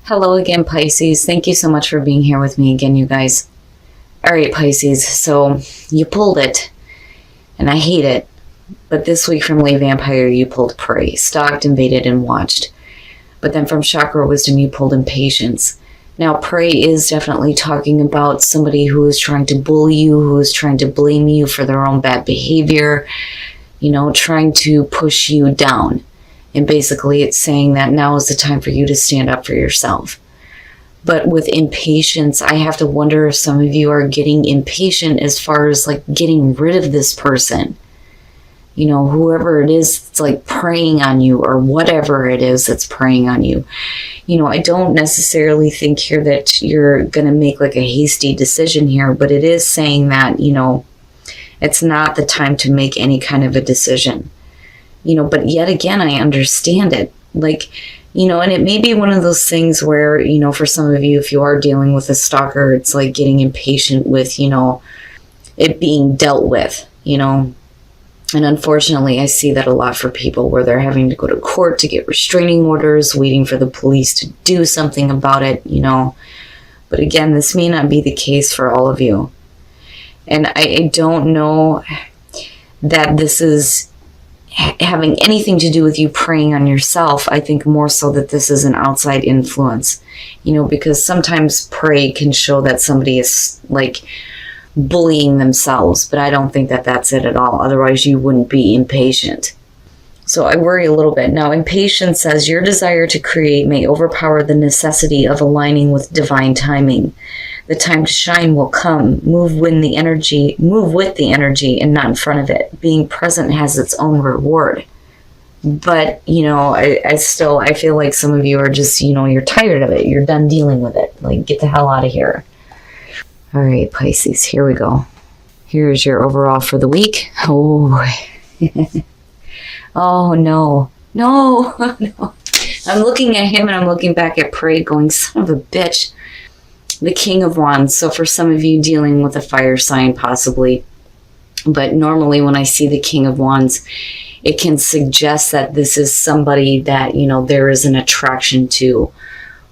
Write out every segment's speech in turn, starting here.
Hello again, Pisces. Thank you so much for being here with me again, you guys. All right, Pisces, so you pulled it, and I hate it. But this week from Lay Vampire, you pulled Prey, stalked, invaded, and watched. But then from Chakra Wisdom, you pulled Impatience. Now, Prey is definitely talking about somebody who is trying to bully you, who is trying to blame you for their own bad behavior, trying to push you down. And basically it's saying that now is the time for you to stand up for yourself. But with Impatience, I have to wonder if some of you are getting impatient as far as like getting rid of this person. Whoever it is, it's like preying on you, or whatever it is that's preying on you. I don't necessarily think here that you're going to make like a hasty decision here, but it is saying that, it's not the time to make any kind of a decision. But yet again, I understand it. And it may be one of those things where, for some of you, if you are dealing with a stalker, it's like getting impatient with, it being dealt with, And unfortunately, I see that a lot for people where they're having to go to court to get restraining orders, waiting for the police to do something about it, But again, this may not be the case for all of you. And I don't know that this is having anything to do with you preying on yourself. I think more so that this is an outside influence, because sometimes prey can show that somebody is like bullying themselves, but I don't think that that's it at all. Otherwise you wouldn't be impatient. So I worry a little bit. Now, Impatience says your desire to create may overpower the necessity of aligning with divine timing. The time to shine will come. Move with the energy and not in front of it. Being present has its own reward. But, I feel like some of you are just, you're tired of it. You're done dealing with it. Like, get the hell out of here. All right, Pisces, here we go. Here's your overall for the week. Oh, oh no. No. I'm looking at him and I'm looking back at Prey going, son of a bitch. The King of Wands. So for some of you dealing with a fire sign possibly, but normally when I see the King of Wands, it can suggest that this is somebody that, there is an attraction to.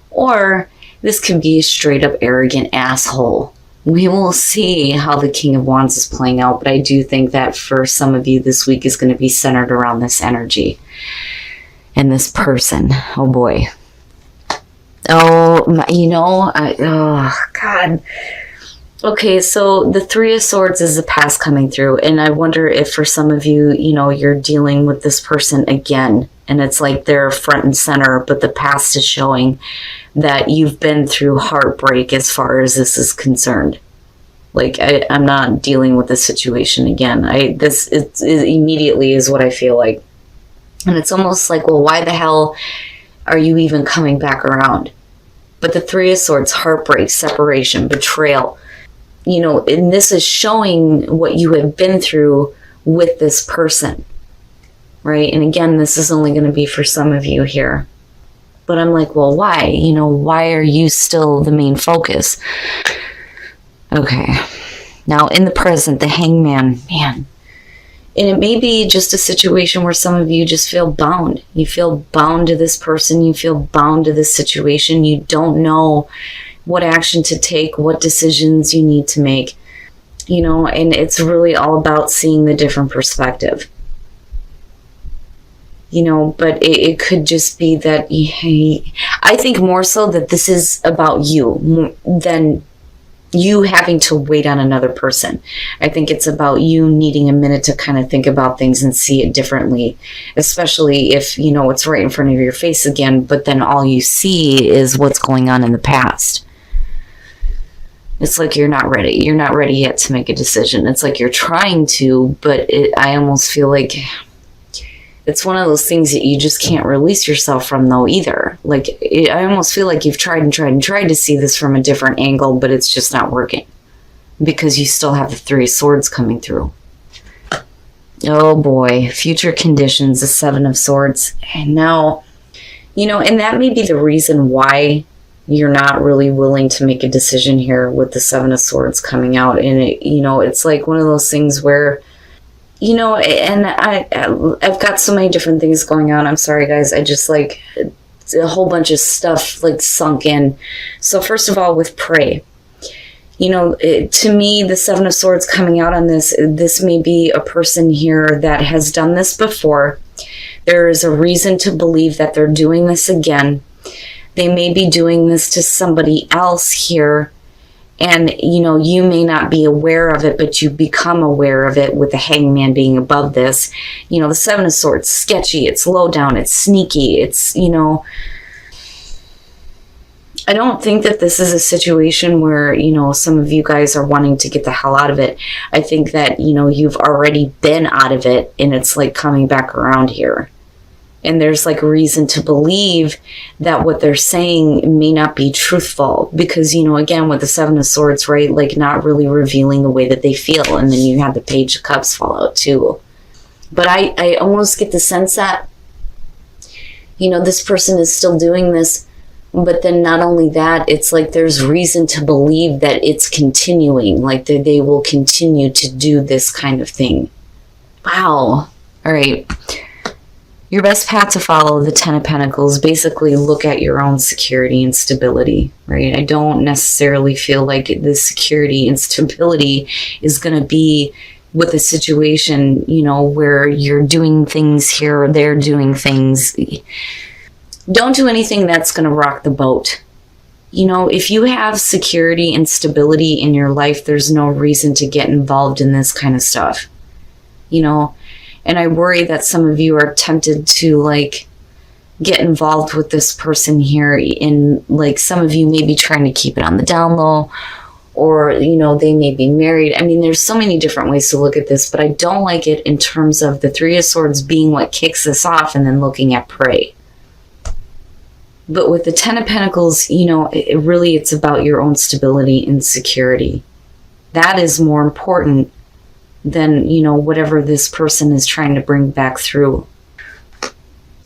Or this could be a straight up arrogant asshole. We will see how the King of Wands is playing out, but I do think that for some of you this week is going to be centered around this energy and this person. Oh boy. Oh, oh, God. Okay, so the Three of Swords is the past coming through. And I wonder if for some of you, you're dealing with this person again. And it's like they're front and center, but the past is showing that you've been through heartbreak as far as this is concerned. Like, I'm not dealing with this situation again. This immediately is what I feel like. And it's almost like, well, why the hell are you even coming back around? But the Three of Swords, heartbreak, separation, betrayal, and this is showing what you have been through with this person, right? And again, this is only going to be for some of you here. But I'm like, well, why? Why are you still the main focus? Okay. Now, in the present, the Hangman, man. And it may be just a situation where some of you just feel bound. You feel bound to this person. You feel bound to this situation. You don't know what action to take, what decisions you need to make. And it's really all about seeing the different perspective. But it could just be that, I think more so that this is about you than you having to wait on another person. I think it's about you needing a minute to kind of think about things and see it differently, especially if, it's right in front of your face again, but then all you see is what's going on in the past. It's like you're not ready. You're not ready yet to make a decision. It's like you're trying to, but I almost feel like it's one of those things that you just can't release yourself from though either. I almost feel like you've tried to see this from a different angle, but it's just not working because you still have the Three of Swords coming through. Oh boy, future conditions, the Seven of Swords. And now, and that may be the reason why you're not really willing to make a decision here with the Seven of Swords coming out. And it's like one of those things where, and I've got so many different things going on. I'm sorry, guys. I just a whole bunch of stuff like sunk in. So first of all, with pray, you know, to me, the Seven of Swords coming out on this may be a person here that has done this before. There is a reason to believe that they're doing this again. They may be doing this to somebody else here. And, you know, you may not be aware of it, but you become aware of it with the Hangman being above this. You know, the Seven of Swords, sketchy, it's low down, it's sneaky, it's, you know, I don't think that this is a situation where, you know, some of you guys are wanting to get the hell out of it. I think that, you know, you've already been out of it and it's like coming back around here. And there's like reason to believe that what they're saying may not be truthful because, you know, again, with the Seven of Swords, right, like not really revealing the way that they feel. And then you have the Page of Cups fall out too. But I almost get the sense that, you know, this person is still doing this. But then not only that, it's like there's reason to believe that it's continuing, like they will continue to do this kind of thing. Wow. All right. Your best path to follow, the Ten of Pentacles, basically look at your own security and stability, right? I don't necessarily feel like the security and stability is going to be with a situation, you know, where you're doing things here or they're doing things. Don't do anything that's going to rock the boat. You know, if you have security and stability in your life, there's no reason to get involved in this kind of stuff. You know, and I worry that some of you are tempted to like get involved with this person here in like some of you may be trying to keep it on the down low or, you know, they may be married. I mean, there's so many different ways to look at this, but I don't like it in terms of the Three of Swords being what kicks this off and then looking at prey. But with the Ten of Pentacles, you know, it's about your own stability and security. That is more important than, you know, whatever this person is trying to bring back through.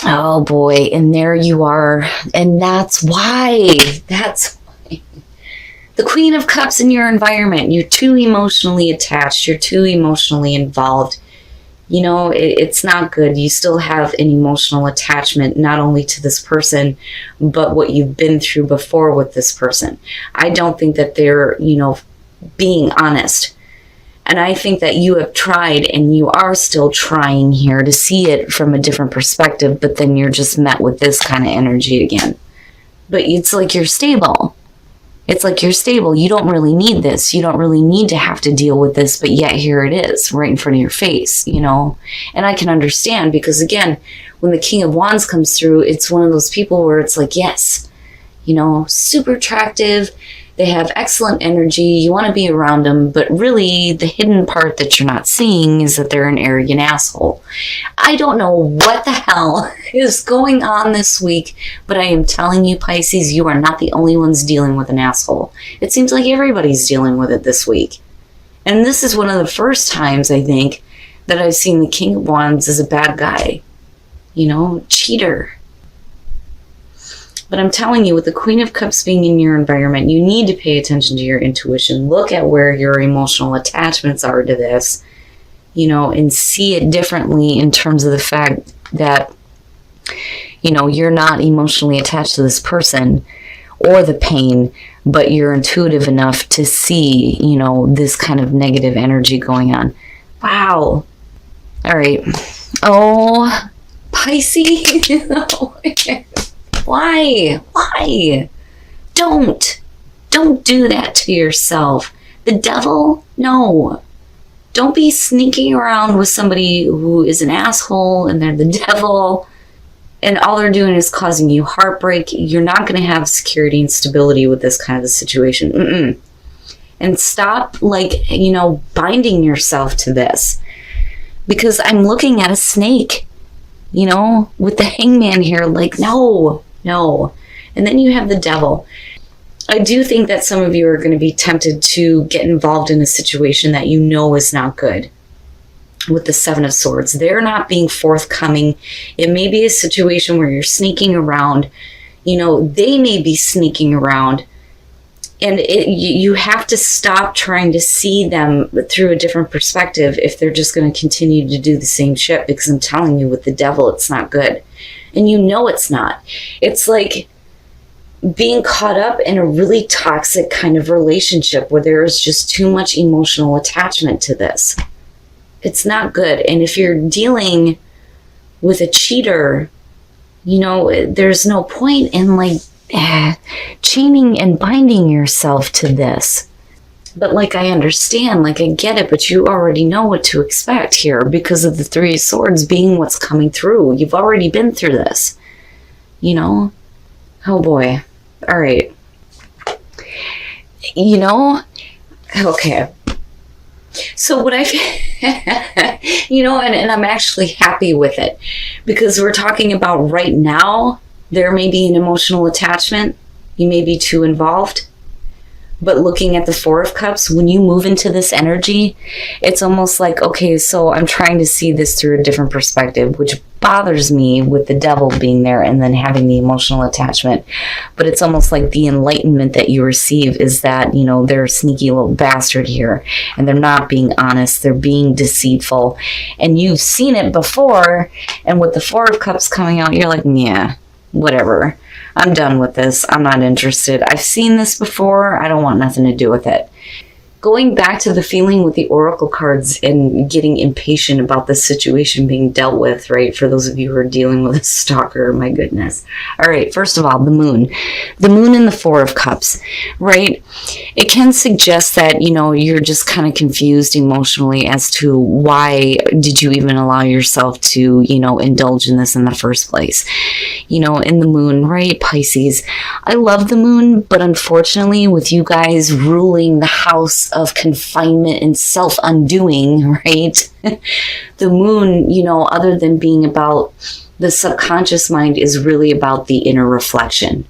Oh boy, and there you are. And that's why. The Queen of Cups in your environment. You're too emotionally attached. You're too emotionally involved. You know, it's not good. You still have an emotional attachment, not only to this person, but what you've been through before with this person. I don't think that they're, you know, being honest. And I think that you have tried and you are still trying here to see it from a different perspective, but then you're just met with this kind of energy again. But it's like you're stable. It's like you're stable. You don't really need this. You don't really need to have to deal with this, but yet here it is right in front of your face, you know? And I can understand because again, when the King of Wands comes through, it's one of those people where it's like, yes, you know, super attractive. They have excellent energy. You want to be around them, but really the hidden part that you're not seeing is that they're an arrogant asshole. I don't know what the hell is going on this week, but I am telling you, Pisces, you are not the only ones dealing with an asshole. It seems like everybody's dealing with it this week. And this is one of the first times, I think, that I've seen the King of Wands as a bad guy. You know, cheater. But I'm telling you, with the Queen of Cups being in your environment, you need to pay attention to your intuition. Look at where your emotional attachments are to this, you know, and see it differently in terms of the fact that, you know, you're not emotionally attached to this person or the pain, but you're intuitive enough to see, you know, this kind of negative energy going on. Wow. All right. Oh, Pisces. Why? Don't do that to yourself. The devil? No. Don't be sneaking around with somebody who is an asshole and they're the devil and all they're doing is causing you heartbreak. You're not going to have security and stability with this kind of a situation. And stop, like, you know, binding yourself to this. Because I'm looking at a snake, you know, with the Hangman here, like, no. And then you have the devil. I do think that some of you are going to be tempted to get involved in a situation that you know is not good. With the Seven of Swords, they're not being forthcoming. It may be a situation where you're sneaking around. You know, they may be sneaking around. And you have to stop trying to see them through a different perspective if they're just going to continue to do the same shit. Because I'm telling you, with the devil, it's not good. And you know it's not. It's like being caught up in a really toxic kind of relationship where there is just too much emotional attachment to this. It's not good. And if you're dealing with a cheater, you know, there's no point in like chaining and binding yourself to this. But like, I understand, like, I get it, but you already know what to expect here because of the Three of Swords being what's coming through. You've already been through this, you know? Oh boy. All right. You know, okay. So what I've, you know, and I'm actually happy with it because we're talking about right now, there may be an emotional attachment. You may be too involved. But looking at the Four of Cups, when you move into this energy, it's almost like, okay, so I'm trying to see this through a different perspective, which bothers me with the Devil being there and then having the emotional attachment. But it's almost like the enlightenment that you receive is that, you know, they're a sneaky little bastard here and they're not being honest. They're being deceitful. And you've seen it before. And with the Four of Cups coming out, you're like, yeah, whatever. I'm done with this. I'm not interested. I've seen this before. I don't want nothing to do with it. Going back to the feeling with the Oracle cards and getting impatient about the situation being dealt with, right? For those of you who are dealing with a stalker, my goodness. All right, first of all, the moon. The moon and the Four of Cups, right? It can suggest that, you know, you're just kind of confused emotionally as to why did you even allow yourself to, you know, indulge in this in the first place. You know, in the moon, right, Pisces? I love the moon, but unfortunately with you guys ruling the house of confinement and self-undoing, right? The moon, you know, other than being about the subconscious mind, is really about the inner reflection,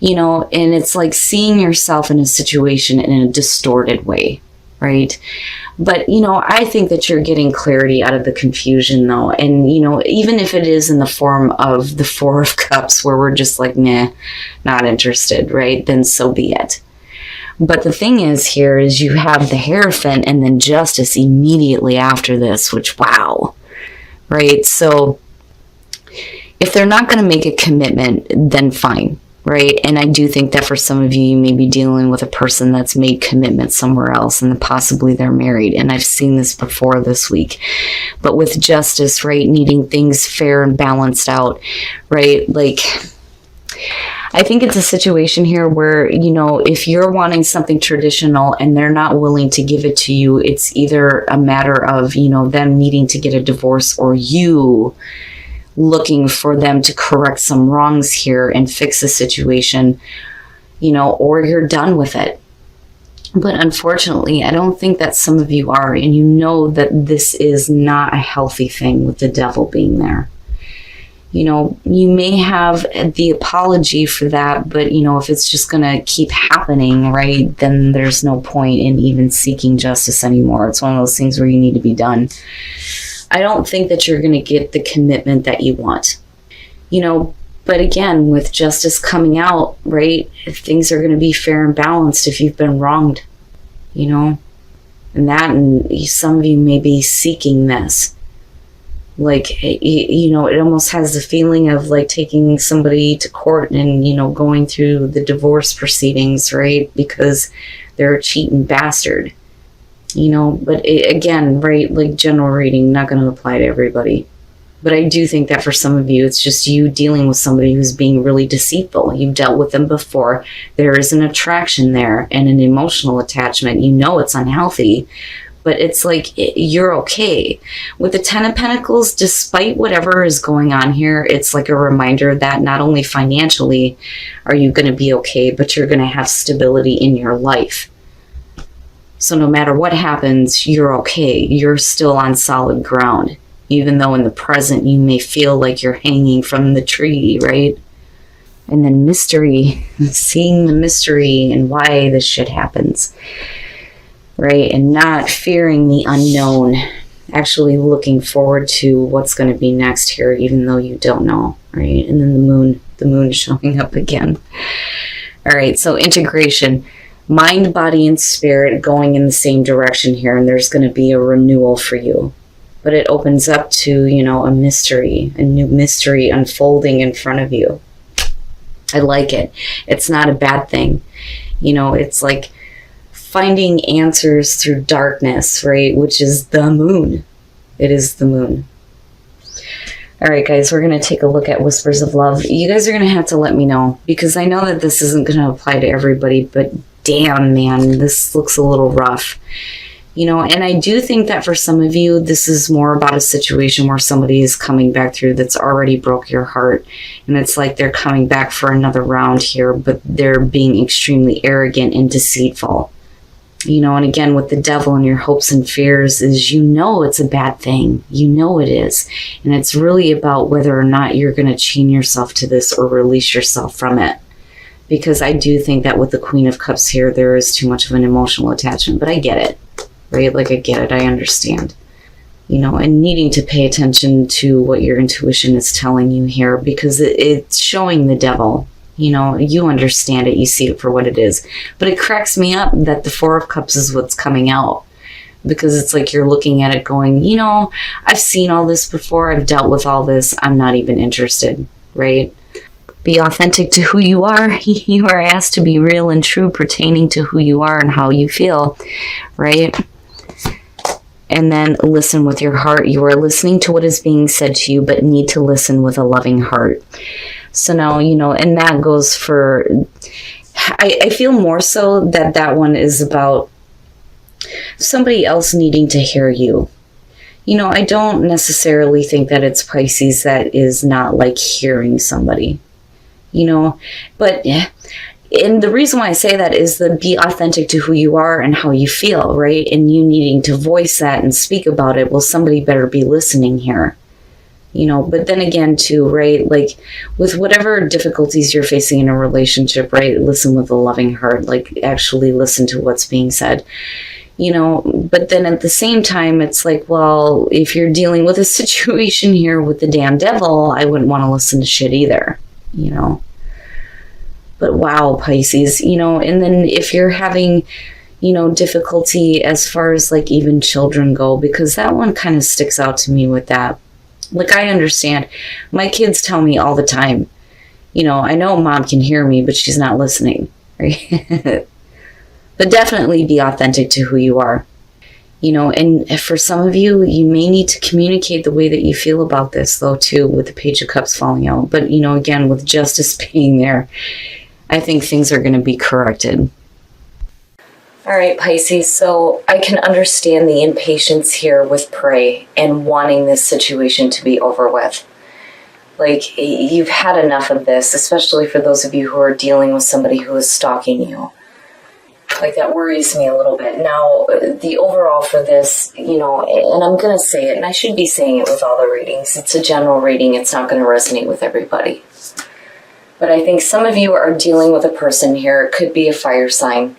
you know, and it's like seeing yourself in a situation in a distorted way, right? But, you know, I think that you're getting clarity out of the confusion though. And, you know, even if it is in the form of the Four of Cups where we're just like, nah, not interested, right? Then so be it. But the thing is here is you have the Hierophant and then Justice immediately after this, which, wow, right? So if they're not going to make a commitment, then fine, right? And I do think that for some of you, you may be dealing with a person that's made commitments somewhere else and possibly they're married. And I've seen this before this week. But with Justice, right, needing things fair and balanced out, right? Like, I think it's a situation here where, you know, if you're wanting something traditional and they're not willing to give it to you, it's either a matter of, you know, them needing to get a divorce or you looking for them to correct some wrongs here and fix the situation, you know, or you're done with it. But unfortunately, I don't think that some of you are, and you know that this is not a healthy thing with the Devil being there. You know, you may have the apology for that, but, you know, if it's just going to keep happening, right, then there's no point in even seeking justice anymore. It's one of those things where you need to be done. I don't think that you're going to get the commitment that you want, you know, but again, with Justice coming out, right, things are going to be fair and balanced if you've been wronged, you know, and some of you may be seeking this. Like, you know, it almost has the feeling of like taking somebody to court and, you know, going through the divorce proceedings, right? Because they're a cheating bastard, you know, but again, right, like general reading, not going to apply to everybody. But I do think that for some of you, it's just you dealing with somebody who's being really deceitful. You've dealt with them before. There is an attraction there and an emotional attachment. You know it's unhealthy. But it's like, you're okay. With the Ten of Pentacles, despite whatever is going on here, it's like a reminder that not only financially are you going to be okay, but you're going to have stability in your life. So no matter what happens, you're okay. You're still on solid ground. Even though in the present you may feel like you're hanging from the tree, right? And then mystery, seeing the mystery and why this shit happens. Right, and not fearing the unknown, actually looking forward to what's going to be next here, even though you don't know, right? And then the moon showing up again. All right, so integration, mind, body, and spirit going in the same direction here, and there's going to be a renewal for you. but it opens up to, you know, a new mystery unfolding in front of you. I like it. It's not a bad thing. You know, it's like finding answers through darkness, right? Which is the moon. It is the moon. All right, guys, we're going to take a look at Whispers of Love. You guys are going to have to let me know, because I know that this isn't going to apply to everybody, but damn, man, this looks a little rough. You know, and I do think that for some of you, this is more about a situation where somebody is coming back through that's already broke your heart. And it's like they're coming back for another round here, but they're being extremely arrogant and deceitful. You know, and again, with the devil and your hopes and fears is, you know, it's a bad thing. You know it is. And it's really about whether or not you're going to chain yourself to this or release yourself from it. Because I do think that with the Queen of Cups here, there is too much of an emotional attachment. But I get it, right? Like, I get it. I understand. You know, and needing to pay attention to what your intuition is telling you here, because it's showing the devil. You know, you understand it, you see it for what it is. But it cracks me up that the Four of Cups is what's coming out. Because it's like you're looking at it going, you know, I've seen all this before, I've dealt with all this, I'm not even interested, right? Be authentic to who you are. You are asked to be real and true pertaining to who you are and how you feel, right? And then listen with your heart. You are listening to what is being said to you, but need to listen with a loving heart. So now, you know, and that goes for, I feel more so that that one is about somebody else needing to hear you. You know, I don't necessarily think that it's Pisces that is not like hearing somebody, you know, but yeah. And the reason why I say that is to be authentic to who you are and how you feel, right? And you needing to voice that and speak about it. Well, somebody better be listening here. You know, but then again, too, right, like with whatever difficulties you're facing in a relationship, right, listen with a loving heart, like actually listen to what's being said, you know, but then at the same time, it's like, well, if you're dealing with a situation here with the damn devil, I wouldn't want to listen to shit either, you know. But wow, Pisces, you know, and then if you're having, you know, difficulty as far as like even children go, because that one kind of sticks out to me with that. Like, I understand. My kids tell me all the time, you know, I know mom can hear me, but she's not listening, right? But definitely be authentic to who you are, you know, and for some of you, you may need to communicate the way that you feel about this, though, too, with the Page of Cups falling out. But, you know, again, with justice being there, I think things are going to be corrected. All right, Pisces, so I can understand the impatience here with prey and wanting this situation to be over with. Like, you've had enough of this, especially for those of you who are dealing with somebody who is stalking you. Like, that worries me a little bit. Now, the overall for this, you know, and I'm going to say it, and I should be saying it with all the readings. It's a general reading. It's not going to resonate with everybody. But I think some of you are dealing with a person here. It could be a fire sign.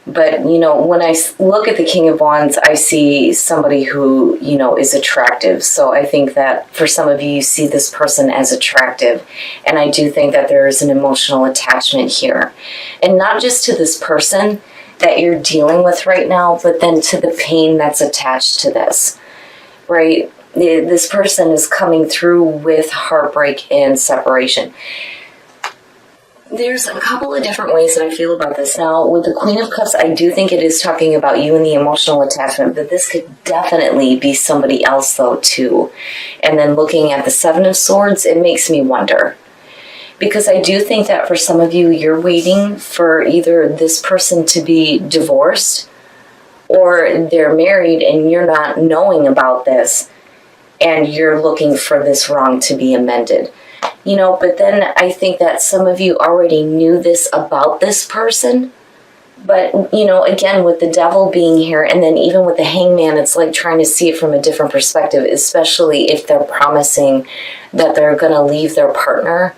But, you know, when I look at the King of Wands, I see somebody who, you know, is attractive. So I think that for some of you, you see this person as attractive. And I do think that there is an emotional attachment here. And not just to this person that you're dealing with right now, but then to the pain that's attached to this, right? This person is coming through with heartbreak and separation. There's a couple of different ways that I feel about this. Now, with the Queen of Cups, I do think it is talking about you and the emotional attachment, but this could definitely be somebody else, though, too. And then looking at the Seven of Swords, it makes me wonder. Because I do think that for some of you, you're waiting for either this person to be divorced or they're married and you're not knowing about this and you're looking for this wrong to be amended. You know, but then I think that some of you already knew this about this person. But, you know, again, with the devil being here and then even with the hangman, it's like trying to see it from a different perspective, especially if they're promising that they're going to leave their partner.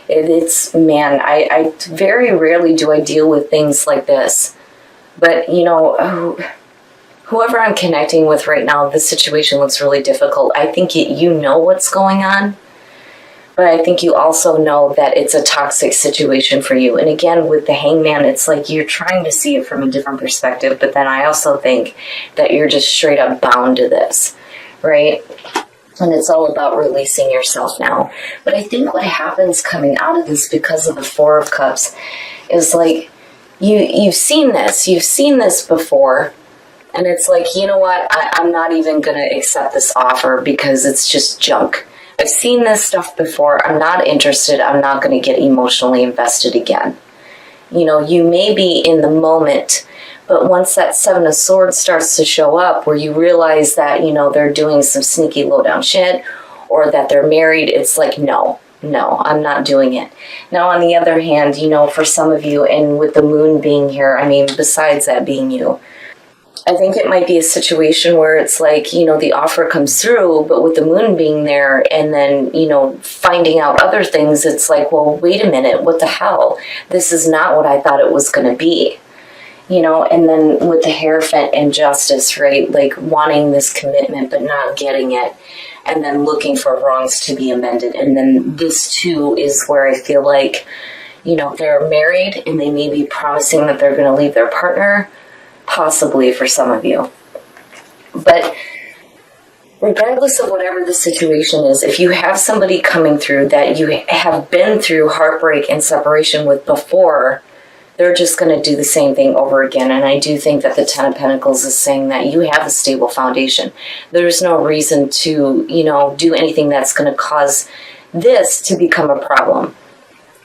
It's, man, I very rarely do I deal with things like this. But, you know, whoever I'm connecting with right now, this situation looks really difficult. I think you know what's going on. But I think you also know that it's a toxic situation for you. And again, with the hangman, it's like you're trying to see it from a different perspective. But then I also think that you're just straight up bound to this, right? And it's all about releasing yourself now. But I think what happens coming out of this, because of the Four of Cups, is like, you've seen this before, and it's like, you know what, I'm not even going to accept this offer because it's just junk. I've seen this stuff before. I'm not interested. I'm not going to get emotionally invested again. You know, you may be in the moment, but once that Seven of Swords starts to show up, where you realize that, you know, they're doing some sneaky low-down shit, or that they're married, it's like, no, I'm not doing it. Now, on the other hand, you know, for some of you, and with the moon being here, I mean, besides that being you, I think it might be a situation where it's like, you know, the offer comes through, but with the moon being there and then, you know, finding out other things, it's like, well, wait a minute, what the hell? This is not what I thought it was going to be. You know, and then with the Hierophant and Justice, right? Like wanting this commitment but not getting it, and then looking for wrongs to be amended. And then this too is where I feel like, you know, they're married and they may be promising that they're going to leave their partner, possibly for some of you. But regardless of whatever the situation is, if you have somebody coming through that you have been through heartbreak and separation with before, they're just going to do the same thing over again. And I do think that the Ten of Pentacles is saying that you have a stable foundation. There's no reason to, you know, do anything that's going to cause this to become a problem,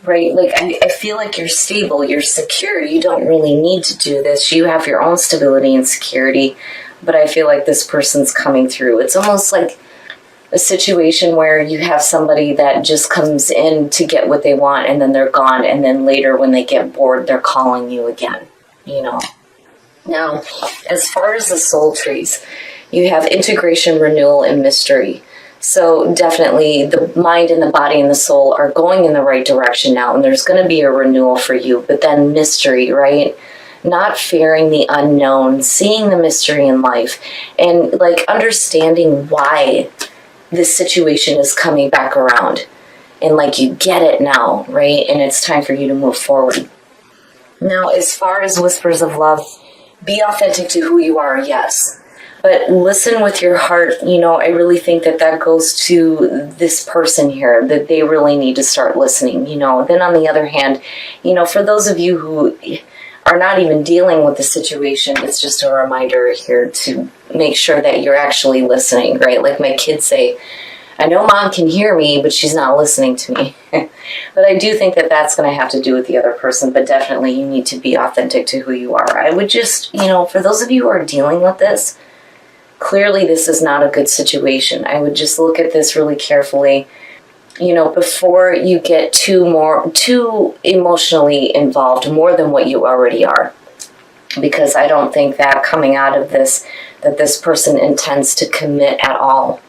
right? Like, I feel like you're stable, you're secure. You don't really need to do this. You have your own stability and security. But I feel like this person's coming through. It's almost like a situation where you have somebody that just comes in to get what they want and then they're gone, and then later when they get bored, they're calling you again, you know. Now, as far as the soul trees, you have integration, renewal, and mystery. So definitely the mind and the body and the soul are going in the right direction now, and there's going to be a renewal for you. But then mystery, right? Not fearing the unknown, seeing the mystery in life, and like understanding why this situation is coming back around, and like you get it now, right? And it's time for you to move forward. Now, as far as whispers of love, be authentic to who you are, yes, but listen with your heart. You know, I really think that that goes to this person here, that they really need to start listening, you know. Then on the other hand, you know, for those of you who are not even dealing with the situation, it's just a reminder here to make sure that you're actually listening, right? Like my kids say, I know mom can hear me, but she's not listening to me. But I do think that that's going to have to do with the other person, but definitely you need to be authentic to who you are. I would just, you know, for those of you who are dealing with this, clearly this is not a good situation. I would just look at this really carefully, you know, before you get too emotionally involved, more than what you already are. Because I don't think that coming out of this, that this person intends to commit at all.